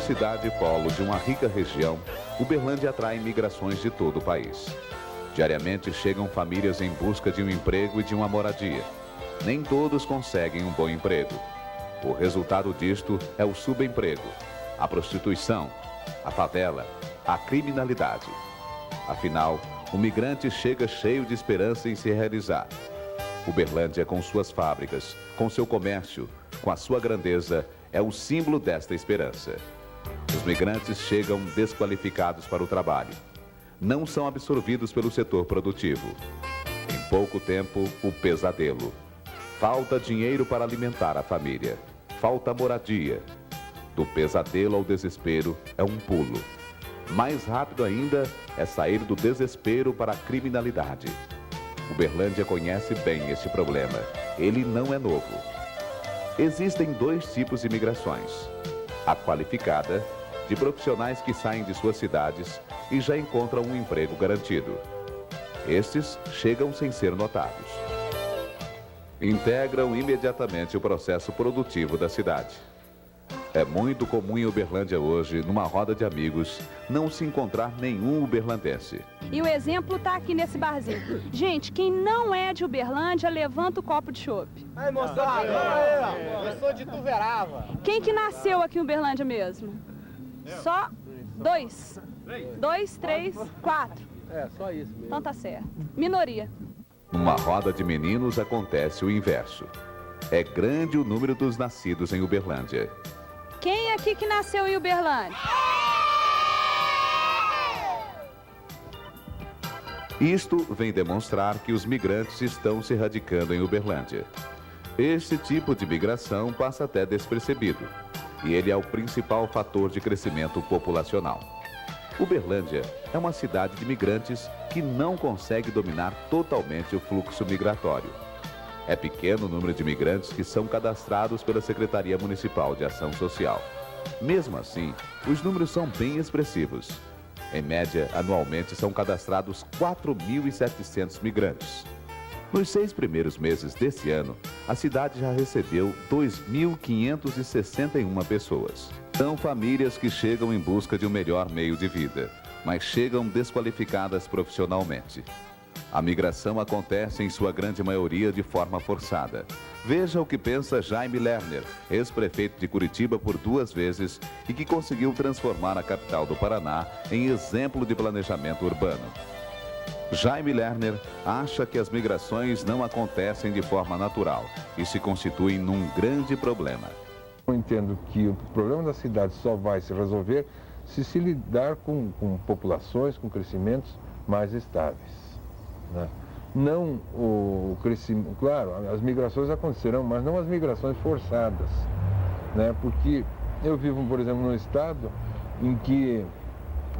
cidade polo de uma rica região, Uberlândia atrai migrações de todo o país. Diariamente chegam famílias em busca de um emprego e de uma moradia. Nem todos conseguem um bom emprego. O resultado disto é o subemprego, a prostituição, a favela, a criminalidade. Afinal, o migrante chega cheio de esperança em se realizar. Uberlândia, com suas fábricas, com seu comércio, com a sua grandeza, é o símbolo desta esperança. Os migrantes chegam desqualificados para o trabalho. Não são absorvidos pelo setor produtivo. Em pouco tempo, o pesadelo. Falta dinheiro para alimentar a família. Falta moradia. Do pesadelo ao desespero é um pulo. Mais rápido ainda é sair do desespero para a criminalidade. Uberlândia conhece bem este problema. Ele não é novo. Existem dois tipos de migrações. A qualificada, de profissionais que saem de suas cidades e já encontram um emprego garantido. Estes chegam sem ser notados. Integram imediatamente o processo produtivo da cidade. É muito comum em Uberlândia hoje, numa roda de amigos, não se encontrar nenhum uberlandense. E o exemplo está aqui nesse barzinho. Gente, quem não é de Uberlândia, levanta o copo de chopp. Aí, moçada, eu sou de Tuverava. Quem que nasceu aqui em Uberlândia mesmo? Só dois. 2, 3, 4. É, só isso mesmo. Então tá certo. Minoria. Numa roda de meninos acontece o inverso. É grande o número dos nascidos em Uberlândia. Quem aqui que nasceu em Uberlândia? Isto vem demonstrar que os migrantes estão se radicando em Uberlândia. Este tipo de migração passa até despercebido, e ele é o principal fator de crescimento populacional. Uberlândia é uma cidade de migrantes que não consegue dominar totalmente o fluxo migratório. É pequeno o número de imigrantes que são cadastrados pela Secretaria Municipal de Ação Social. Mesmo assim, os números são bem expressivos. Em média, anualmente são cadastrados 4.700 migrantes. Nos 6 primeiros meses deste ano, a cidade já recebeu 2.561 pessoas. São famílias que chegam em busca de um melhor meio de vida, mas chegam desqualificadas profissionalmente. A migração acontece em sua grande maioria de forma forçada. Veja o que pensa Jaime Lerner, ex-prefeito de Curitiba por 2 vezes e que conseguiu transformar a capital do Paraná em exemplo de planejamento urbano. Jaime Lerner acha que as migrações não acontecem de forma natural e se constituem num grande problema. Eu entendo que o problema da cidade só vai se resolver se lidar com populações, com crescimentos mais estáveis. Né? Não o crescimento, claro, as migrações acontecerão, mas não as migrações forçadas, né? Porque eu vivo, por exemplo, num estado em que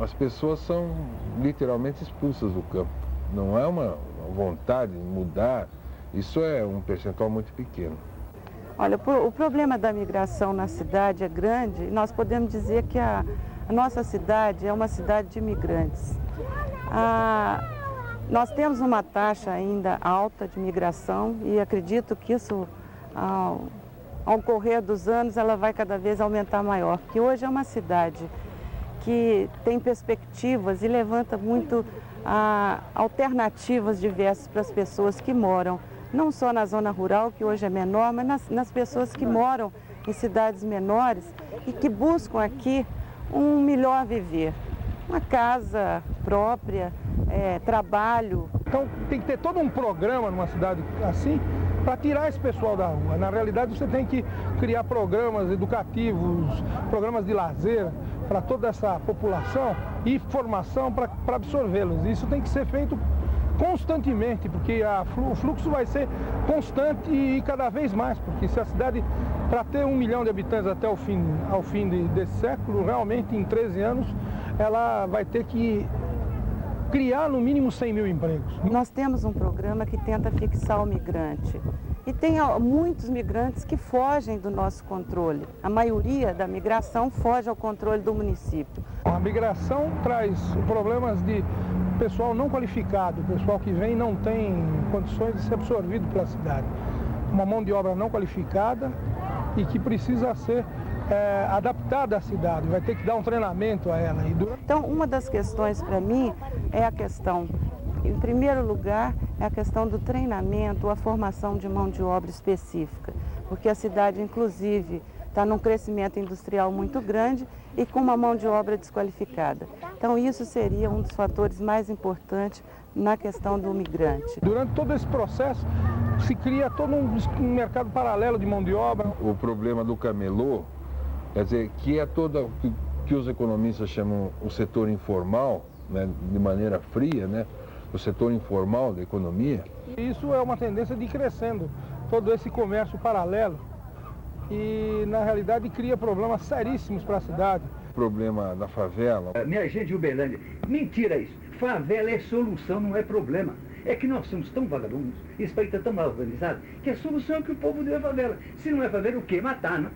as pessoas são literalmente expulsas do campo. Não é uma vontade de mudar, isso é um percentual muito pequeno. Olha, o problema da migração na cidade é grande e nós podemos dizer que a nossa cidade é uma cidade de imigrantes. Nós temos uma taxa ainda alta de migração e acredito que isso, ao correr dos anos, ela vai cada vez aumentar maior. Porque hoje é uma cidade que tem perspectivas e levanta muito alternativas diversas para as pessoas que moram, não só na zona rural, que hoje é menor, mas nas pessoas que moram em cidades menores e que buscam aqui um melhor viver. Uma casa própria, trabalho. Então tem que ter todo um programa numa cidade assim para tirar esse pessoal da rua. Na realidade você tem que criar programas educativos, programas de lazer para toda essa população e formação para absorvê-los. Isso tem que ser feito constantemente, porque o fluxo vai ser constante e cada vez mais, porque se a cidade, para ter 1 milhão de habitantes até ao fim desse século, realmente em 13 anos, ela vai ter que criar no mínimo 100 mil empregos. Nós temos um programa que tenta fixar o migrante. E tem muitos migrantes que fogem do nosso controle. A maioria da migração foge ao controle do município. A migração traz problemas de pessoal não qualificado, pessoal que vem e não tem condições de ser absorvido pela cidade. Uma mão de obra não qualificada e que precisa ser adaptada à cidade, vai ter que dar um treinamento a ela. Então, uma das questões para mim é a questão, em primeiro lugar, é a questão do treinamento, a formação de mão de obra específica, porque a cidade, inclusive, está num crescimento industrial muito grande e com uma mão de obra desqualificada. Então, isso seria um dos fatores mais importantes na questão do migrante. Durante todo esse processo, se cria todo um mercado paralelo de mão de obra. O problema do camelô, quer dizer, que é todo que os economistas chamam o setor informal, né, de maneira fria, né, o setor informal da economia. Isso é uma tendência de ir crescendo, todo esse comércio paralelo. E, na realidade, cria problemas seríssimos para a cidade. O problema da favela. Minha gente de Uberlândia, mentira isso. Favela é solução, não é problema. É que nós somos tão vagabundos, esse país está tão mal organizado, que a solução é que o povo dê a favela. Se não é favela, o quê? Matar, não?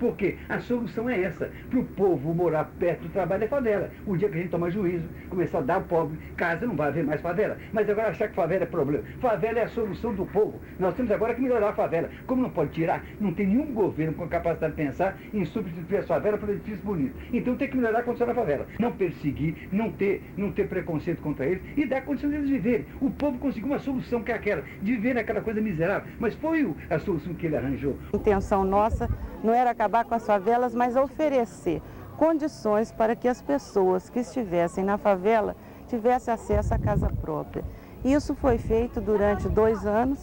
Porque a solução é essa, para o povo morar perto do trabalho é favela. O dia que a gente tomar juízo, começar a dar ao pobre casa, não vai haver mais favela. Mas agora achar que favela é problema. Favela é a solução do povo. Nós temos agora que melhorar a favela. Como não pode tirar, não tem nenhum governo com capacidade de pensar em substituir a favela por edifícios bonitos. Então tem que melhorar a condição da favela. Não perseguir, não ter preconceito contra eles e dar condição de eles viverem. O povo conseguiu uma solução que é aquela, de viver naquela coisa miserável. Mas foi a solução que ele arranjou. A intenção nossa não era acabar com as favelas, mas oferecer condições para que as pessoas que estivessem na favela tivessem acesso à casa própria. Isso foi feito durante 2 anos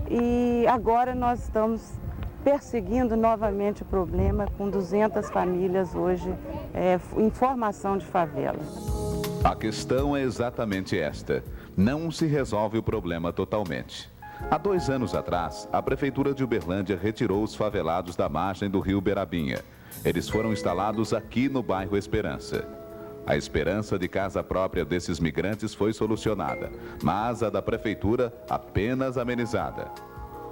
e agora nós estamos perseguindo novamente o problema com 200 famílias hoje em formação de favela. A questão é exatamente esta. Não se resolve o problema totalmente. Há 2 anos atrás, a Prefeitura de Uberlândia retirou os favelados da margem do rio Berabinha. Eles foram instalados aqui no bairro Esperança. A esperança de casa própria desses migrantes foi solucionada, mas a da Prefeitura apenas amenizada.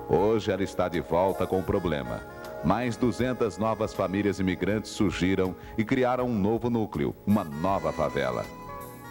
Hoje ela está de volta com o problema. Mais 200 novas famílias imigrantes surgiram e criaram um novo núcleo, uma nova favela.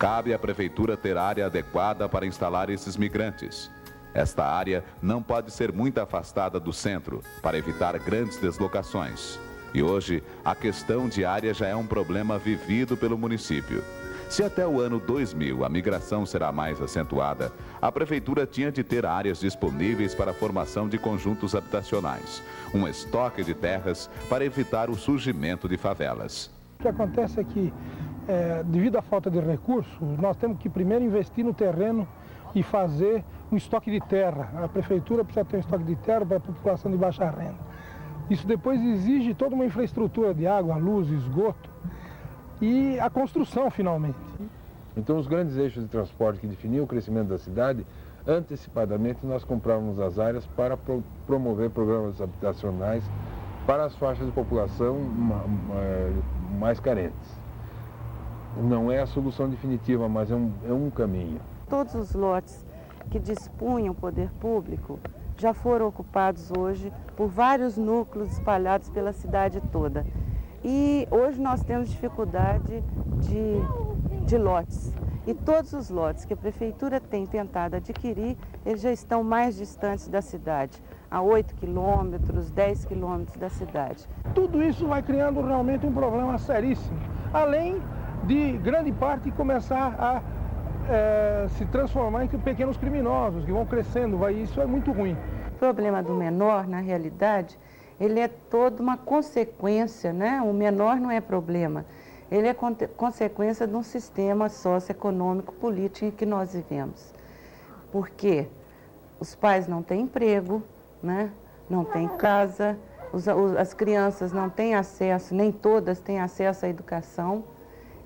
Cabe à Prefeitura ter área adequada para instalar esses migrantes. Esta área não pode ser muito afastada do centro para evitar grandes deslocações. E hoje, a questão de área já é um problema vivido pelo município. Se até o ano 2000 a migração será mais acentuada, a Prefeitura tinha de ter áreas disponíveis para a formação de conjuntos habitacionais, um estoque de terras para evitar o surgimento de favelas. O que acontece é que, devido à falta de recursos, nós temos que primeiro investir no terreno e fazer um estoque de terra. A Prefeitura precisa ter um estoque de terra para a população de baixa renda. Isso depois exige toda uma infraestrutura de água, luz, esgoto e a construção, finalmente. Então, os grandes eixos de transporte que definiam o crescimento da cidade, antecipadamente nós comprávamos as áreas para promover programas habitacionais para as faixas de população mais carentes. Não é a solução definitiva, mas é um caminho. Todos os lotes que dispunham o poder público já foram ocupados hoje por vários núcleos espalhados pela cidade toda. E hoje nós temos dificuldade de lotes. E todos os lotes que a Prefeitura tem tentado adquirir, eles já estão mais distantes da cidade, a 8 quilômetros, 10 quilômetros da cidade. Tudo isso vai criando realmente um problema seríssimo, além de grande parte começar a se transformar em pequenos criminosos que vão crescendo, isso é muito ruim. O problema do menor, na realidade, ele é toda uma consequência, né? O menor não é problema, ele é consequência de um sistema socioeconômico político em que nós vivemos. Porque os pais não têm emprego, né? Não têm casa, as crianças não têm acesso, nem todas têm acesso à educação.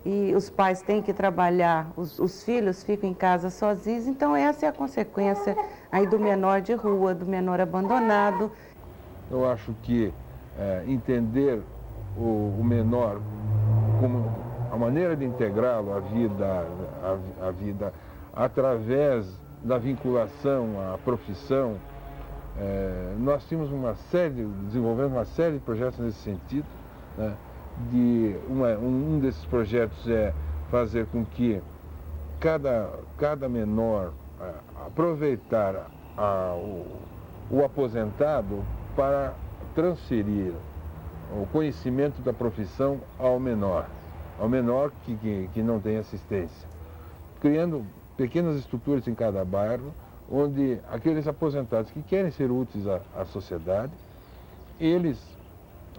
E os pais têm que trabalhar, os filhos ficam em casa sozinhos, então essa é a consequência aí do menor de rua, do menor abandonado. Eu acho que entender o menor como a maneira de integrá-lo à vida através da vinculação à profissão, nós tínhamos desenvolvendo uma série de projetos nesse sentido, né? Um desses projetos é fazer com que cada menor aproveitar o aposentado para transferir o conhecimento da profissão ao menor que não tem assistência, criando pequenas estruturas em cada bairro, onde aqueles aposentados que querem ser úteis à sociedade, eles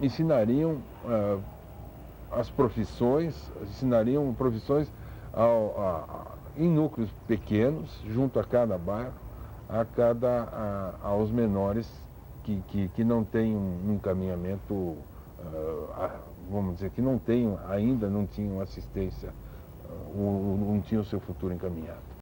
ensinariam as profissões, em núcleos pequenos, junto a cada bairro, aos menores que não têm um encaminhamento, vamos dizer, que ainda não tinham assistência, não tinham o seu futuro encaminhado.